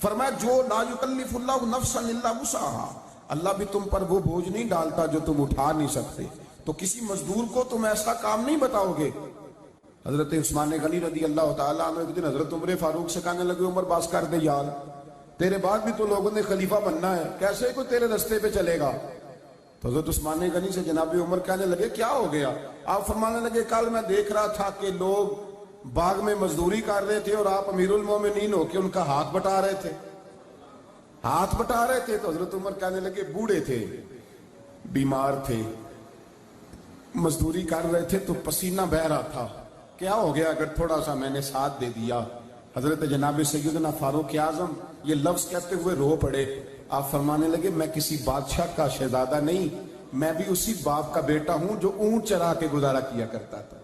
فرمایا جو لا یکلف اللہ نفسا الا وسعها، اللہ بھی تم پر وہ بوجھ نہیں ڈالتا جو تم اٹھا نہیں سکتے، تو کسی مزدور کو تم ایسا کام نہیں بتاؤ گے۔ حضرت عثمان غنی رضی اللہ تعالیٰ عنہ ایک دن حضرت عمر فاروق سے کہنے لگے عمر باس کر دے یار، تیرے بعد بھی تو لوگوں نے خلیفہ بننا ہے، کیسے کوئی تیرے رستے پہ چلے گا؟ تو حضرت عثمان غنی سے جناب عمر کہنے لگے کیا ہو گیا؟ آپ فرمانے لگے کل میں دیکھ رہا تھا کہ لوگ باغ میں مزدوری کر رہے تھے اور آپ امیر المومنین ہو کے ان کا ہاتھ بٹا رہے تھے، ہاتھ بٹا رہے تھے۔ تو حضرت عمر کہنے لگے بوڑھے تھے، بیمار تھے، مزدوری کر رہے تھے تو پسینہ بہ رہا تھا، کیا ہو گیا اگر تھوڑا سا میں نے ساتھ دے دیا؟ حضرت جناب سیدنا فاروق اعظم یہ لفظ کہتے ہوئے رو پڑے۔ آپ فرمانے لگے میں کسی بادشاہ کا شہزادہ نہیں، میں بھی اسی باپ کا بیٹا ہوں جو اونٹ چرا کے گزارا کیا کرتا تھا۔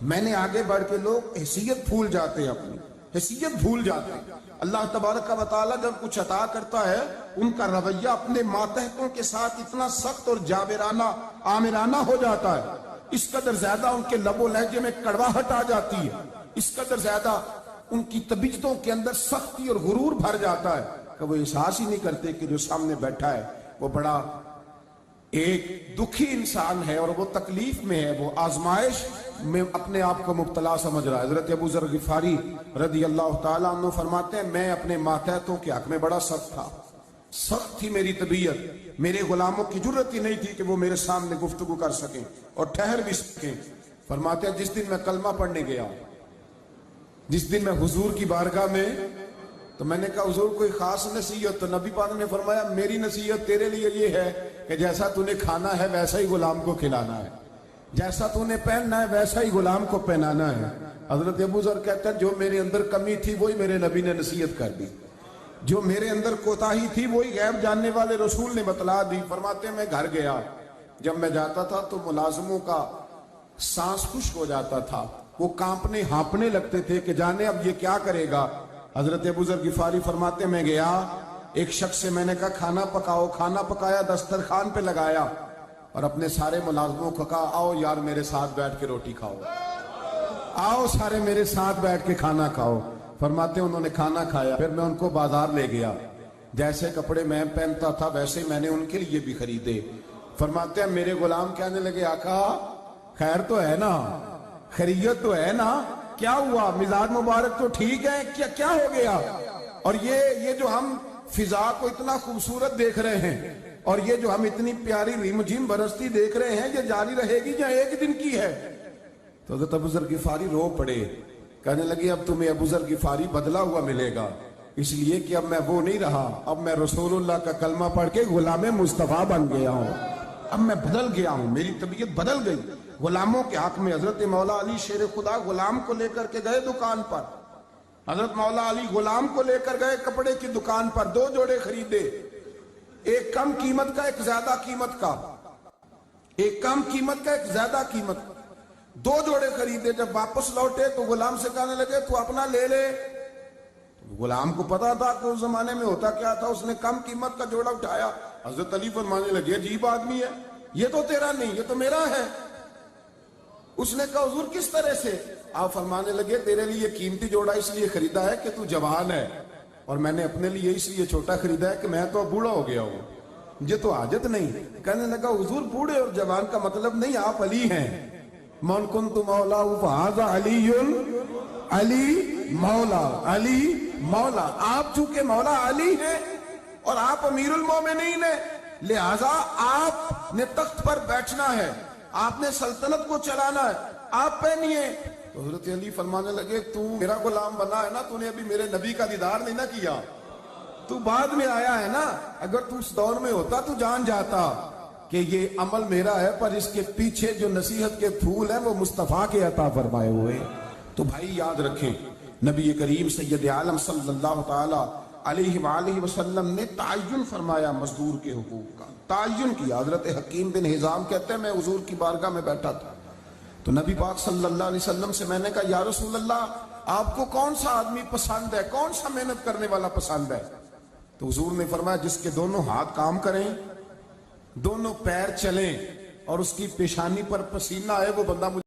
میں نے آگے بڑھ کے لوگ حیثیت بھول جاتے ہیں، اپنی حیثیت بھول جاتے ہیں۔ اللہ تبارک و تعالیٰ جب کچھ عطا کرتا ہے ان کا رویہ اپنے ماتحتوں کے ساتھ اتنا سخت اور جابرانہ آمرانہ ہو جاتا ہے، اس قدر زیادہ ان کے لب و لہجے میں کڑواہٹ آ جاتی ہے، اس قدر زیادہ ان کی طبیعتوں کے اندر سختی اور غرور بھر جاتا ہے کہ وہ احساس ہی نہیں کرتے کہ جو سامنے بیٹھا ہے وہ بڑا ایک دکھی انسان ہے اور وہ تکلیف میں ہے، وہ آزمائش میں اپنے آپ کو مبتلا سمجھ رہا ہے۔ حضرت ابو ذر غفاری رضی اللہ تعالیٰ عنہ فرماتے ہیں میں اپنے ماتحتوں کے حق میں بڑا سخت تھا، سخت تھی میری طبیعت، میرے غلاموں کی جرت ہی نہیں تھی کہ وہ میرے سامنے گفتگو کر سکیں اور ٹھہر بھی سکیں۔ فرماتے ہیں جس دن میں کلمہ پڑھنے گیا، جس دن میں حضور کی بارگاہ میں، تو میں نے کہا حضور کوئی خاص نصیحت؟ تو نبی پاک نے فرمایا میری نصیحت تیرے لیے یہ ہے کہ جیسا تو نے کھانا ہے ویسا ہی غلام کو کھلانا ہے، جیسا تو نے پہننا ہے ویسا ہی غلام کو پہنانا ہے۔ حضرت ابو ذر کہتے ہیں جو میرے اندر کمی تھی وہی میرے نبی نے نصیحت کر دی، جو میرے اندر کوتاہی تھی وہی غیب جاننے والے رسول نے بتلا دی۔ فرماتے ہیں میں گھر گیا، جب میں جاتا تھا تو ملازموں کا سانس خشک ہو جاتا تھا، وہ کانپنے ہانپنے لگتے تھے کہ جانے اب یہ کیا کرے گا۔ حضرت ابو ذر غفاری فرماتے میں گیا، ایک شخص سے میں نے کہا کھانا پکاؤ، کھانا پکایا، دسترخوان پہ لگایا اور اپنے سارے ملازموں کو کہا آؤ یار میرے ساتھ بیٹھ کے روٹی کھاؤ، آؤ سارے میرے ساتھ بیٹھ کے کھانا کھاؤ۔ فرماتے ہیں انہوں نے کھانا کھایا، پھر میں ان کو بازار لے گیا، جیسے کپڑے میں پہنتا تھا ویسے میں نے ان کے لیے بھی خریدے۔ فرماتے ہیں میرے غلام کہنے لگے آقا خیر تو ہے نا، خیریت تو ہے نا، کیا ہوا؟ مزاج مبارک تو ٹھیک ہے، کیا ہو گیا؟ اور یہ جو ہم فضا کو اتنا خوبصورت دیکھ رہے ہیں اور یہ جو ہم اتنی پیاری ریم جھیم برستی دیکھ رہے ہیں یہ جاری رہے گی یا ایک دن کی ہے؟ تو حضرت ابو ذر غفاری رو پڑے، کہنے لگے اب تمہیں ابو ذر غفاری بدلا ہوا ملے گا، اس لیے کہ اب میں وہ نہیں رہا، اب میں رسول اللہ کا کلمہ پڑھ کے غلام مصطفیٰ بن گیا ہوں، اب میں بدل گیا ہوں، میری طبیعت بدل گئی۔ غلاموں کے حق میں حضرت مولا علی شیر خدا غلام کو لے کر کے گئے دکان پر، حضرت مولا علی غلام کو لے کر گئے کپڑے کی دکان پر، 2 جوڑے خریدے، ایک کم قیمت کا ایک زیادہ قیمت کا، ایک کم قیمت کا ایک زیادہ قیمت کا، 2 جوڑے خریدے۔ جب واپس لوٹے تو غلام سے کہنے لگے تو اپنا لے لے۔ غلام کو پتا تھا کہ اس زمانے میں ہوتا کیا تھا، اس نے کم قیمت کا جوڑا اٹھایا، حضرت علی فرمانے لگے عجیب آدمی ہے، یہ تو تیرا نہیں یہ تو میرا ہے۔ اس نے کہا حضور کس طرح سے؟ آپ فرمانے لگے تیرے لیے قیمتی جوڑا اس لیے خریدا ہے کہ تو جوان ہے، اور میں نے اپنے لیے اس لیے چھوٹا خریدا ہے کہ میں تو بوڑھا ہو گیا ہوں، مجھے تو حاجت نہیں۔ کہنے لگا حضور بوڑھے اور جوان کا مطلب نہیں، آپ علی ہیں، من کنت مولا فہذا علی، علی مولا، علی مولا، آپ چونکہ مولا علی ہیں اور آپ امیر المومنین ہیں، لہذا آپ نے تخت پر بیٹھنا ہے، آپ نے سلطنت کو چلانا ہے، آپ پہنیے۔ تو حضرت علی فرمانے لگے تو میرا غلام بنا ہے نا، تو نے ابھی میرے نبی کا دیدار نہیں نہ کیا، تو بعد میں آیا ہے نا، اگر تو اس دور میں ہوتا تو جان جاتا کہ یہ عمل میرا ہے، پر اس کے پیچھے جو نصیحت کے پھول ہیں وہ مصطفیٰ کے عطا فرمائے ہوئے۔ تو بھائی یاد رکھیں نبی کریم سید عالم صلی اللہ تعالی علیہ وآلہ وسلم نے تعین فرمایا مزدور کے حقوق کا، تعین کیا۔ حضرت حکیم بن حزام کہتے ہیں میں حضور کی بارگاہ میں بیٹھا تھا تو نبی پاک صلی اللہ علیہ وسلم سے میں نے کہا یا رسول اللہ آپ کو کون سا آدمی پسند ہے، کون سا محنت کرنے والا پسند ہے؟ تو حضور نے فرمایا جس کے دونوں ہاتھ کام کریں، دونوں پیر چلیں اور اس کی پیشانی پر پسینہ آئے، وہ بندہ مجھے